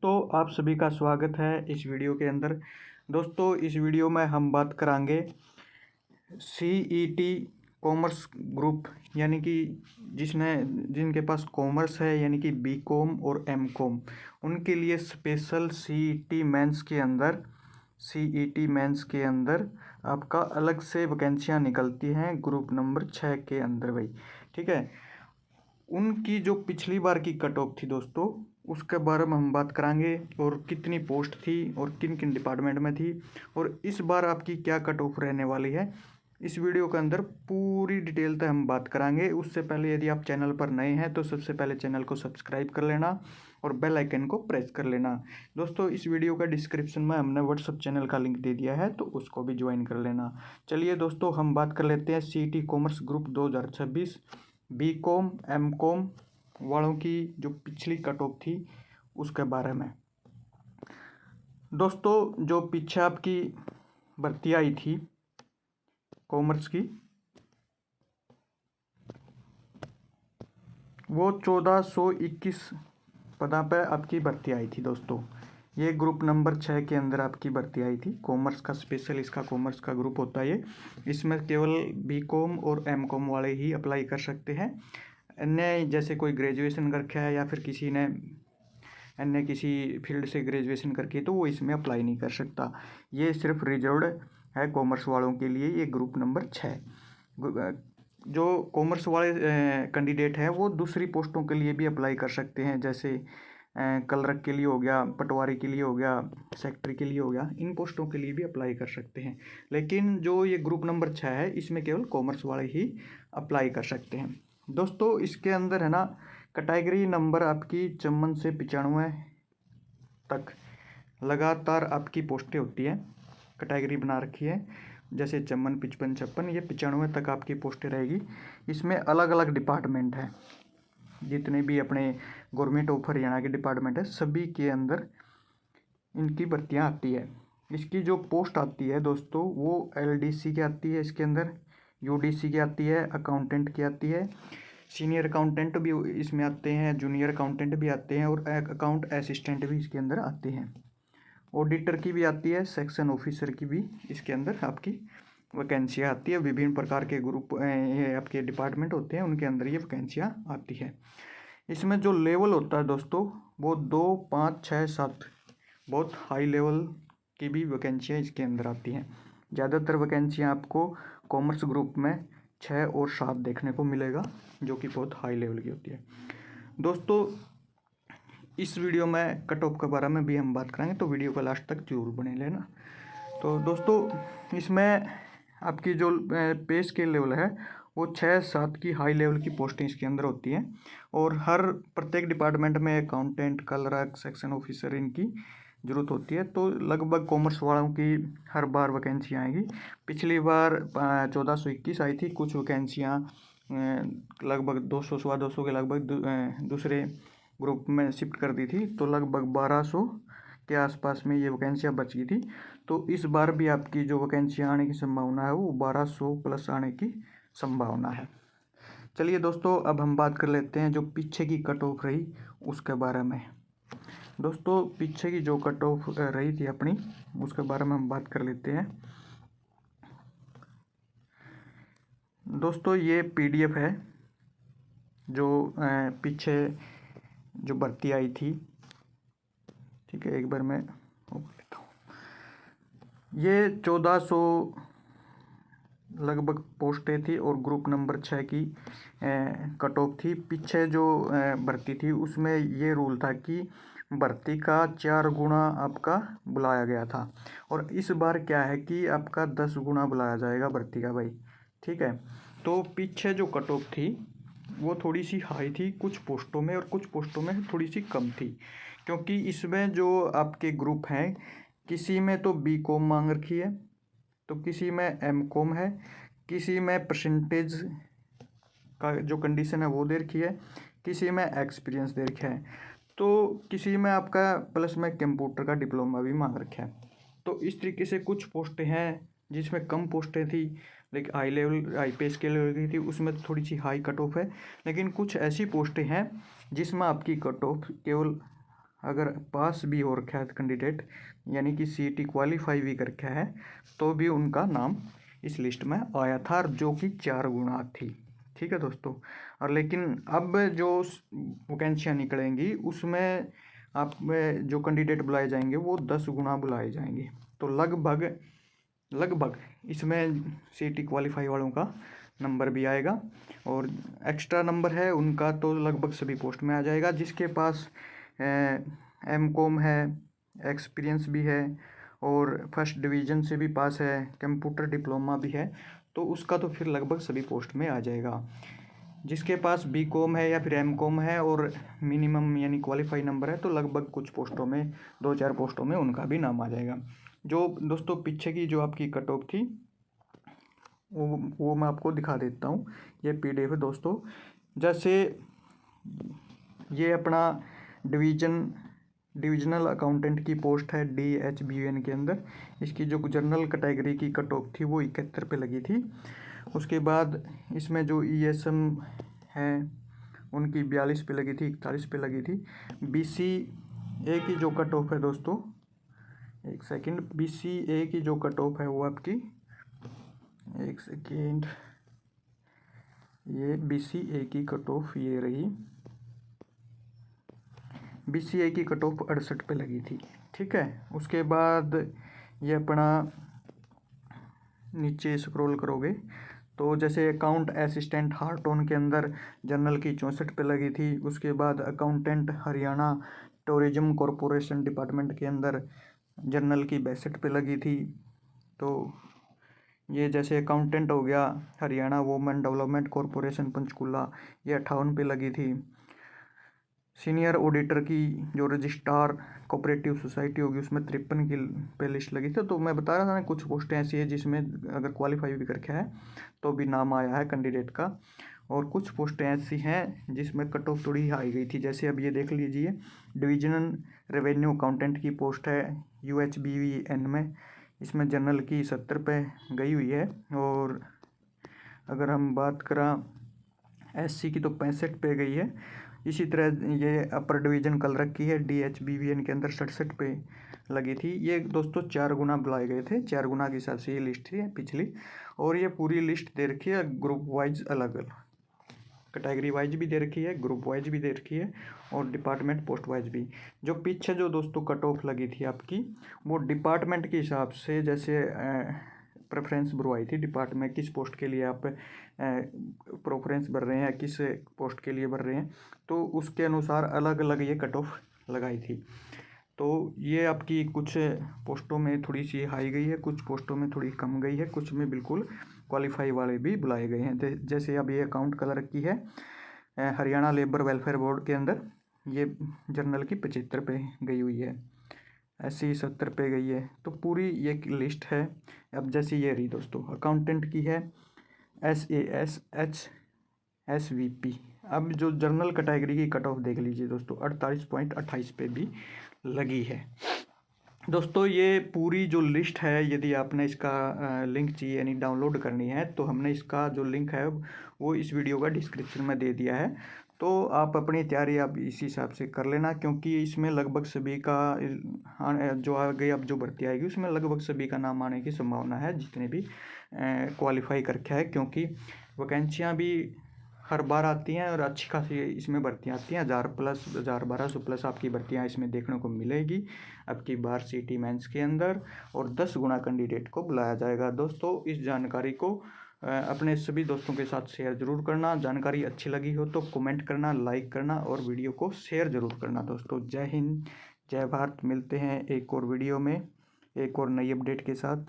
दोस्तों आप सभी का स्वागत है इस वीडियो के अंदर। दोस्तों इस वीडियो में हम बात करांगे सीईटी कॉमर्स ग्रुप, यानी कि जिनके पास कॉमर्स है, यानी कि बीकॉम और एमकॉम, उनके लिए स्पेशल सीईटी मेंस के अंदर आपका अलग से वैकेंसियाँ निकलती हैं ग्रुप नंबर 6 के अंदर भाई। ठीक है, उनकी जो पिछली बार की कट ऑफ थी दोस्तों, उसके बारे में हम बात करांगे और कितनी पोस्ट थी और किन किन डिपार्टमेंट में थी और इस बार आपकी क्या कट ऑफ रहने वाली है। इस वीडियो के अंदर पूरी डिटेल तक हम बात करांगे। उससे पहले यदि आप चैनल पर नए हैं तो सबसे पहले चैनल को सब्सक्राइब कर लेना और बेल आइकन को प्रेस कर लेना। दोस्तों इस वीडियो का डिस्क्रिप्शन में हमने व्हाट्सअप चैनल का लिंक दे दिया है, तो उसको भी ज्वाइन कर लेना। चलिए दोस्तों हम बात कर लेते हैं CET commerce group 2026 BCom MCom वालों की जो पिछली कट ऑफ थी उसके बारे में। दोस्तों जो पीछे आपकी भर्ती आई थी कॉमर्स की, वो 1421 पदा पे आपकी भर्ती आई थी। दोस्तों ये ग्रुप नंबर 6 के अंदर आपकी भर्ती आई थी। कॉमर्स का स्पेशल इसका कॉमर्स का ग्रुप होता है ये। इसमें केवल बीकॉम और एमकॉम वाले ही अप्लाई कर सकते हैं। अन्य जैसे कोई ग्रेजुएशन कर रखा है या फिर किसी ने अन्य किसी फील्ड से ग्रेजुएशन करके, तो वो इसमें अप्लाई नहीं कर सकता। ये सिर्फ रिजर्व्ड है कॉमर्स वालों के लिए। ये ग्रुप नंबर 6 जो कॉमर्स वाले कैंडिडेट हैं वो दूसरी पोस्टों के लिए भी अप्लाई कर सकते हैं, जैसे क्लर्क के लिए हो गया, पटवारी के लिए हो गया, सेक्रेटरी के लिए हो गया। इन पोस्टों के लिए भी अप्लाई कर सकते हैं, लेकिन जो ये ग्रुप नंबर 6 है इसमें केवल कॉमर्स वाले ही अप्लाई कर सकते हैं। दोस्तों इसके अंदर है ना, कैटेगरी नंबर आपकी 54 से 95 तक लगातार आपकी पोस्टें होती हैं। कैटेगरी बना रखी है, जैसे 54, 55, 56, ये 95 तक आपकी पोस्टें रहेगी। इसमें अलग अलग डिपार्टमेंट है, जितने भी अपने गवर्नमेंट ऑफ हरियाणा के डिपार्टमेंट है सभी के अंदर इनकी भर्तियाँ आती है। इसकी जो पोस्ट आती है दोस्तों वो एलडीसी की आती है, इसके अंदर यूडीसी की आती है, अकाउंटेंट की आती है, सीनियर अकाउंटेंट भी इसमें आते हैं, जूनियर अकाउंटेंट भी आते हैं और अकाउंट असिस्टेंट भी इसके अंदर आते हैं। ऑडिटर की भी आती है, सेक्शन ऑफिसर की भी इसके अंदर आपकी वैकेंसियाँ आती है। विभिन्न प्रकार के ग्रुप ये आपके डिपार्टमेंट होते हैं, उनके अंदर ये वैकेंसियाँ आती है। इसमें जो लेवल होता है दोस्तों वो 2, 5, 6, 7 बहुत हाई लेवल की भी वैकेंसियाँ इसके अंदर आती हैं। ज़्यादातर वैकेंसियाँ आपको कॉमर्स ग्रुप में 6 और 7 देखने को मिलेगा, जो कि बहुत हाई लेवल की होती है। दोस्तों इस वीडियो में कट ऑफ के बारे में भी हम बात करेंगे, तो वीडियो को लास्ट तक जरूर बने लेना। तो दोस्तों इसमें आपकी जो पे स्केल लेवल है वो 6-7 की हाई लेवल की पोस्टें इसके अंदर होती हैं और हर प्रत्येक डिपार्टमेंट में अकाउंटेंट, क्लर्क, सेक्शन ऑफिसर इनकी ज़रूरत होती है। तो लगभग कॉमर्स वालों की हर बार वैकेंसी आएगी। पिछली बार 1421 आई थी। कुछ वैकेंसियाँ लगभग 200, 200 के लगभग दूसरे ग्रुप में शिफ्ट कर दी थी, तो लगभग 1200 के आसपास में ये वैकेंसियाँ बच गई थी। तो इस बार भी आपकी जो वैकेंसियाँ आने की संभावना है वो 1200 प्लस आने की संभावना है। चलिए दोस्तों अब हम बात कर लेते हैं जो पीछे की कट ऑफ रही उसके बारे में। दोस्तों पीछे की जो कट ऑफ रही थी अपनी, उसके बारे में हम बात कर लेते हैं। दोस्तों ये पीडीएफ है जो पीछे जो भर्ती आई थी। ठीक है, एक बार मैं ओपन लेता हूँ। ये 1400 लगभग पोस्टें थी और ग्रुप नंबर 6 की कट ऑफ थी। पीछे जो भर्ती थी उसमें ये रूल था कि भर्ती का 4 गुना आपका बुलाया गया था, और इस बार क्या है कि आपका 10 गुना बुलाया जाएगा भर्ती का भाई। ठीक है, तो पीछे जो कट ऑफ थी वो थोड़ी सी हाई थी कुछ पोस्टों में और कुछ पोस्टों में थोड़ी सी कम थी, क्योंकि इसमें जो आपके ग्रुप हैं किसी में तो बीकॉम मांग रखी है, तो किसी में एमकॉम है, किसी में परसेंटेज का जो कंडीशन है वो दे रखी है, किसी में एक्सपीरियंस दे रखा है, तो किसी में आपका प्लस में कंप्यूटर का डिप्लोमा भी मांग रखा है। तो इस तरीके से कुछ पोस्टें हैं जिसमें कम पोस्टें थी लेकिन हाई लेवल हाई पे स्केल की थी, उसमें थोड़ी सी हाई कट ऑफ है। लेकिन कुछ ऐसी पोस्टें हैं जिसमें आपकी कट ऑफ केवल अगर पास भी हो रखा है कैंडिडेट, यानी कि CET क्वालिफाई भी कर रखा है, तो भी उनका नाम इस लिस्ट में आया था, जो कि 4 गुना थी। ठीक है दोस्तों। और लेकिन अब जो वैकेंसियाँ निकलेंगी उसमें आप जो कैंडिडेट बुलाए जाएंगे वो 10 गुना बुलाए जाएंगे। तो लगभग इसमें CET क्वालिफाई वालों का नंबर भी आएगा, और एक्स्ट्रा नंबर है उनका तो लगभग सभी पोस्ट में आ जाएगा। जिसके पास MCOM है, एक्सपीरियंस भी है, और फर्स्ट डिवीज़न से भी पास है, कंप्यूटर डिप्लोमा भी है, तो उसका तो फिर लगभग सभी पोस्ट में आ जाएगा। जिसके पास BCom है या फिर MCOM है और मिनिमम यानी क्वालिफाई नंबर है, तो लगभग कुछ पोस्टों में 2-4 पोस्टों में उनका भी नाम आ जाएगा। जो दोस्तों पीछे की जो आपकी कट ऑफ थी वो मैं आपको दिखा देता हूँ। ये PDF है दोस्तों। जैसे ये अपना डिविजनल अकाउंटेंट की पोस्ट है DHBN के अंदर। इसकी जो जनरल कैटेगरी की कट ऑफ थी वो 71 पे लगी थी। उसके बाद इसमें जो ESM है उनकी 42 पे लगी थी, 41 पे लगी थी। BCA की जो कट ऑफ है दोस्तों, एक सेकंड, BCA की जो कट ऑफ है वो आपकी, एक सेकेंड, ये BCA की कट ऑफ ये रही, BCA की कट ऑफ 68 पे लगी थी। ठीक है। उसके बाद ये अपना नीचे स्क्रॉल करोगे तो जैसे अकाउंट असिस्टेंट हार्टोन के अंदर जनरल की 64 पे लगी थी। उसके बाद accountant Haryana tourism corporation department के अंदर जनरल की 62 पे लगी थी। तो ये जैसे अकाउंटेंट हो गया Haryana women development corporation Panchkula, ये 58 पे लगी थी। सीनियर ऑडिटर की जो रजिस्ट्रार कोऑपरेटिव सोसाइटी होगी उसमें 53 की पे लिस्ट लगी थी। तो मैं बता रहा था ना कुछ पोस्टें ऐसी है जिसमें अगर क्वालिफाई भी करके है तो भी नाम आया है कैंडिडेट का, और कुछ पोस्टें ऐसी हैं जिसमें कट ऑफ थोड़ी हाई गई थी। जैसे अब ये देख लीजिए, डिविजनल रेवेन्यू अकाउंटेंट की पोस्ट है UHBVN में, इसमें जनरल की 70 पे गई हुई है। और अगर हम बात करें SC की तो 65 पे गई है। इसी तरह ये अपर डिवीज़न कलरक की है DHBVN के अंदर 67 पे लगी थी। ये दोस्तों 4 गुना बुलाए गए थे, 4 गुना के हिसाब से ये लिस्ट थी पिछली। और ये पूरी लिस्ट दे रखी है ग्रुप वाइज, अलग अलग कैटेगरी वाइज भी दे रखी है, ग्रुप वाइज भी दे रखी है, और डिपार्टमेंट पोस्ट वाइज भी। जो पीछे जो दोस्तों कट ऑफ लगी थी आपकी, वो डिपार्टमेंट के हिसाब से, जैसे प्रेफरेंस बुलवाई थी डिपार्टमेंट, किस पोस्ट के लिए आप प्रेफरेंस भर रहे हैं, किस पोस्ट के लिए भर रहे हैं, तो उसके अनुसार अलग अलग ये कट ऑफ लगाई थी। तो ये आपकी कुछ पोस्टों में थोड़ी सी हाई गई है, कुछ पोस्टों में थोड़ी कम गई है, कुछ में बिल्कुल क्वालिफाई वाले भी बुलाए गए हैं। जैसे अब ये अकाउंट कलर की है हरियाणा लेबर वेलफेयर बोर्ड के अंदर, ये जनरल की 75 पे गई हुई है, SC 70 पे गई है। तो पूरी ये लिस्ट है। अब जैसे ये रही दोस्तों अकाउंटेंट की है SASHSVP। अब जो जनरल कैटेगरी की कट ऑफ देख लीजिए दोस्तों, 48.28 पे भी लगी है। दोस्तों ये पूरी जो लिस्ट है, यदि आपने इसका लिंक चाहिए यानी डाउनलोड करनी है, तो हमने इसका जो लिंक है वो इस वीडियो का डिस्क्रिप्शन में दे दिया है। तो आप अपनी तैयारी आप इसी हिसाब से कर लेना, क्योंकि इसमें लगभग सभी का जो आगे अब जो भर्ती आएगी उसमें लगभग सभी का नाम आने की संभावना है, जितने भी क्वालिफाई करके है। क्योंकि वैकेंसियाँ भी हर बार आती हैं और अच्छी खासी इसमें भर्तियाँ आती हैं, 1200+ आपकी भर्तियाँ इसमें देखने को मिलेगी आपकी बार CET मेंस के अंदर, और 10 गुना कैंडिडेट को बुलाया जाएगा। दोस्तों इस जानकारी को अपने सभी दोस्तों के साथ शेयर ज़रूर करना। जानकारी अच्छी लगी हो तो कमेंट करना, लाइक करना और वीडियो को शेयर ज़रूर करना। दोस्तों जय हिंद, जय भारत। मिलते हैं एक और वीडियो में एक और नई अपडेट के साथ।